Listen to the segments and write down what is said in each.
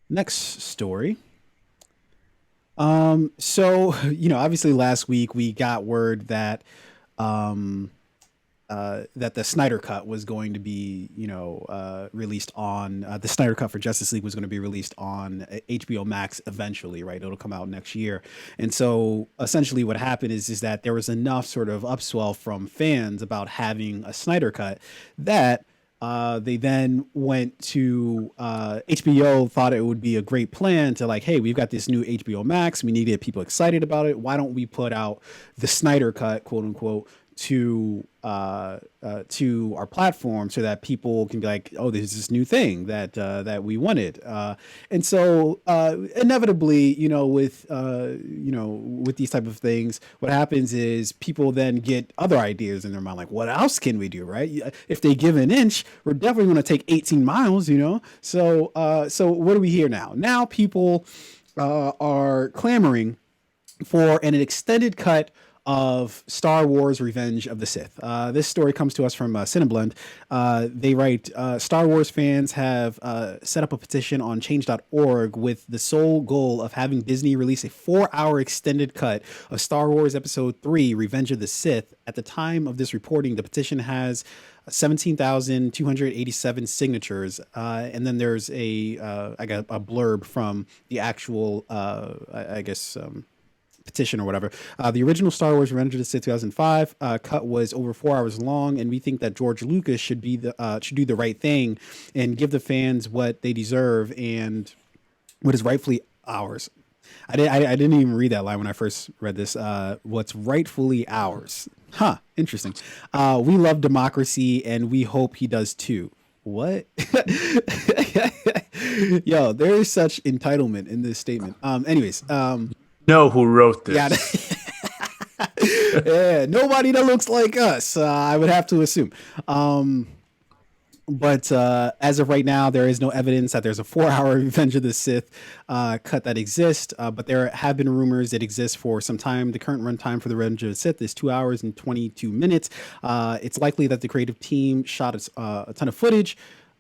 Next story. Obviously last week we got word that um, that the Snyder Cut was going to be, released on the Snyder Cut for Justice League was going to be released on HBO Max eventually, right? It'll come out next year. And so essentially what happened is that there was enough sort of upswell from fans about having a Snyder Cut that they then went to HBO, thought it would be a great plan to like, hey, we've got this new HBO Max. We need to get people excited about it. Why don't we put out the Snyder Cut, quote unquote, to our platform so that people can be like, oh, there's this new thing that we wanted, and so inevitably, with these type of things, what happens is people then get other ideas in their mind, like what else can we do, right? If they give an inch, we're definitely going to take 18 miles, so what do we hear now? Now people are clamoring for an extended cut of Star Wars Revenge of the Sith. This story comes to us from Cineblend. They write Star Wars fans have set up a petition on change.org with the sole goal of having Disney release a 4-hour extended cut of Star Wars Episode 3 Revenge of the Sith. At the time of this reporting, the petition has 17,287 signatures. And then there's I got a blurb from the actual, I guess, petition or whatever. The original Star Wars Revenge of the Sith 2005 cut was over 4 hours long, and we think that George Lucas should do the right thing and give the fans what they deserve and what is rightfully ours. I didn't even read that line when I first read this. What's rightfully ours? Huh. Interesting. We love democracy, and we hope he does too. What? Yo, there is such entitlement in this statement. Know who wrote Yeah, this? yeah, nobody that looks like us. I would have to assume. But as of right now, there is no evidence that there's a 4-hour Revenge of the Sith cut that exists. But there have been rumors it exists for some time. The current runtime for the Revenge of the Sith is 2 hours and 22 minutes. It's likely that the creative team shot a ton of footage.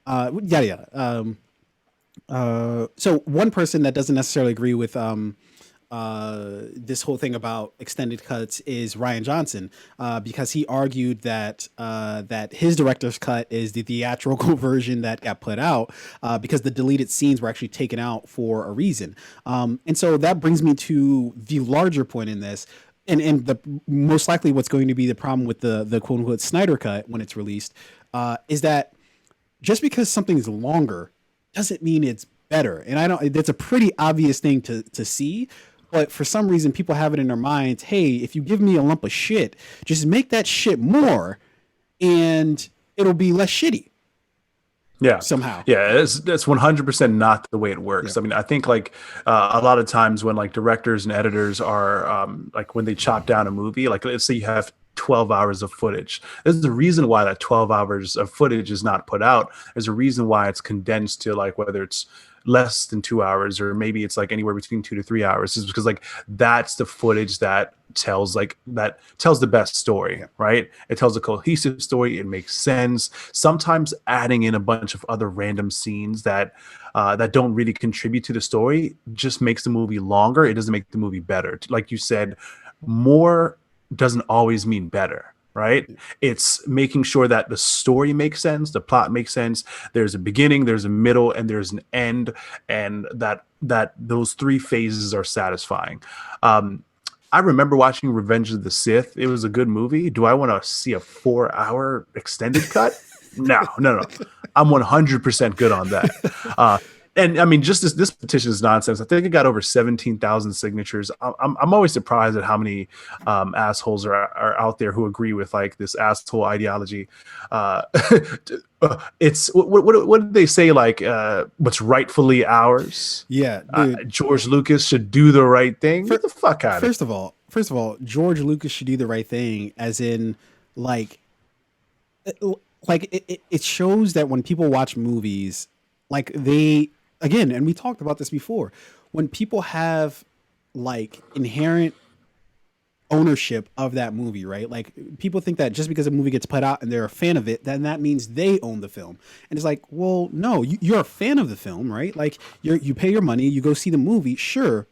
Yada yada. So one person that doesn't necessarily agree with this whole thing about extended cuts is Ryan Johnson, because he argued that his director's cut is the theatrical version that got put out, because the deleted scenes were actually taken out for a reason. And so that brings me to the larger point in this. And the most likely what's going to be the problem with the quote unquote Snyder cut when it's released, is that just because something's longer doesn't mean it's better. And I don't, that's a pretty obvious thing to see. But for some reason, people have it in their minds, hey, if you give me a lump of shit, just make that shit more and it'll be less shitty Yeah, somehow. yeah, that's 100% not the way it Yeah. works. I mean, I think like a lot of times when like directors and editors are like when they chop down a movie, like let's say you have 12 hours of footage. There's a reason why that 12 hours of footage is not put out. There's a reason why it's condensed to like whether it's less than 2 hours or maybe it's like anywhere between 2 to 3 hours, is because like that's the footage that tells the best story, Yeah. right? It tells a cohesive story. It makes sense. Sometimes adding in a bunch of other random scenes that don't really contribute to the story just makes the movie longer. It doesn't make the movie better. Like you said, more doesn't always mean better, right? It's making sure that the story makes sense, the plot makes sense. There's a beginning, there's a middle, and there's an end, and that those three phases are satisfying. I remember watching Revenge of the Sith. It was a good movie. Do I want to see a 4-hour extended cut? No, no, no. I'm 100% good on that. And I mean, just this petition is nonsense. I think it got over 17,000 signatures. I'm always surprised at how many assholes are out there who agree with like this asshole ideology. Uh, it's what did they say? Like what's rightfully ours? Yeah, dude. George Lucas should do the right thing. For, Get the fuck out of first of all, George Lucas should do the right thing, as in, like, it shows that when people watch movies, like they again, and we talked about this before, when people have like inherent ownership of that movie, right? Like people think that just because a movie gets put out and they're a fan of it, then that means they own the film. And it's like, well, no, you're a fan of the film, right? Like you pay your money, you go see the movie, sure,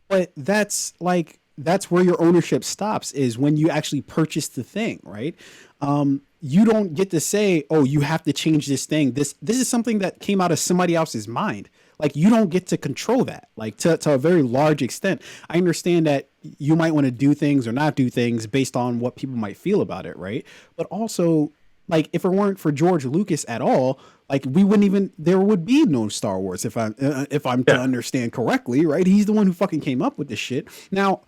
but that's where your ownership stops is when you actually purchase the thing, right? You don't get to say, oh, you have to change this thing. This is something that came out of somebody else's mind. Like you don't get to control that. Like to a very large extent. I understand that you might want to do things or not do things based on what people might feel about it, right? But also, like if it weren't for George Lucas at all, like we wouldn't even there would be no Star Wars if I'm to Yeah. understand correctly, right? He's the one who fucking came up with this shit. Now,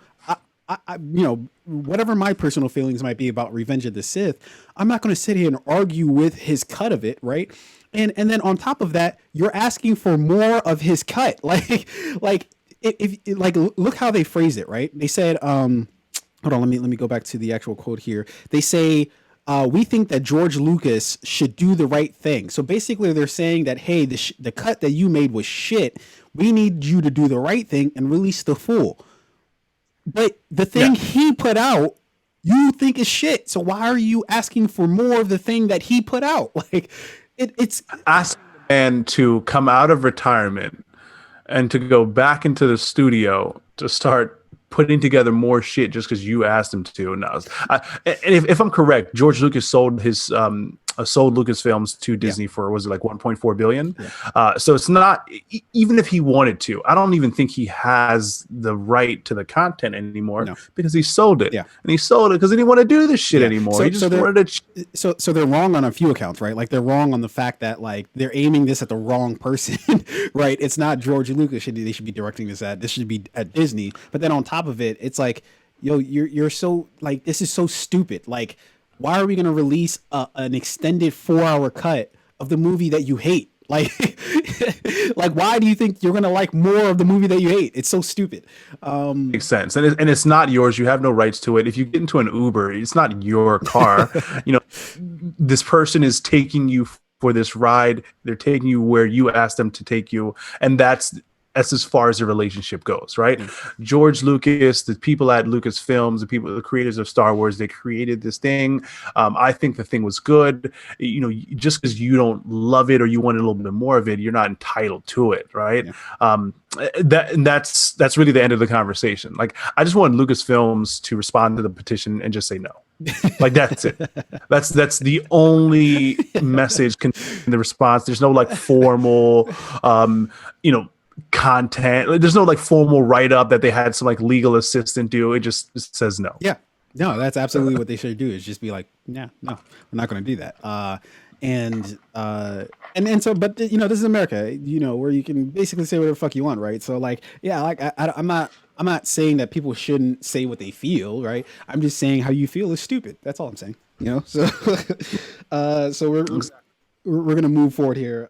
whatever my personal feelings might be about Revenge of the Sith, I'm not going to sit here and argue with his cut of it, right? And then on top of that, you're asking for more of his cut, like if like look how they phrased it, right? They said, hold on, let me go back to the actual quote here. They say, we think that George Lucas should do the right thing. So basically, they're saying that hey, the cut that you made was shit. We need you to do the right thing and release the full. But the Yeah. thing he put out, you think is shit. So why are you asking for more of the thing that he put out? Like, it's Asking the man to come out of retirement and to go back into the studio to start putting together more shit just because you asked him to. No, and if I'm correct, George Lucas sold his sold Lucasfilms to yeah, Disney for was it like 1.4 billion? yeah, So it's not even if he wanted to, I don't even think he has the right to the content anymore no, because he sold it, yeah. and he sold it because he didn't want to do this shit Yeah. anymore. So He so just they're wanted to. so they're wrong on a few accounts, right? Like they're wrong on the fact that like they're aiming this at the wrong person, right? It's not George Lucas they should be directing this at. This should be at Disney. But then on top of it, it's like, yo, you're so like this is so stupid. Like, why are we gonna release an extended 4 hour cut of the movie that you hate? Like, like why do you think you're gonna like more of the movie that you hate? It's so stupid. Makes sense, and it's not yours. You have no rights to it. If you get into an Uber, it's not your car. You know, this person is taking you for this ride. They're taking you where you asked them to take you, and that's as far as the relationship goes, right? George Lucas, the people at Lucasfilms, the creators of Star Wars, they created this thing. I think the thing was good. You know, just because you don't love it or you want a little bit more of it, you're not entitled to it, right? Yeah. That's really the end of the conversation. Like, I just want Lucasfilms to respond to the petition and just say no. Like that's it. That's the only message in the response. There's no like formal, you know, content. There's no like formal write up that they had some like legal assistant do. It just says no. Yeah. No, that's absolutely what they should do is just be like, yeah, no, we're not going to do that. And so, but this is America, where you can basically say whatever the fuck you want. Right. So like, yeah, like I'm not saying that people shouldn't say what they feel. Right. I'm just saying how you feel is stupid. That's all I'm saying, so, so we're going to move forward here.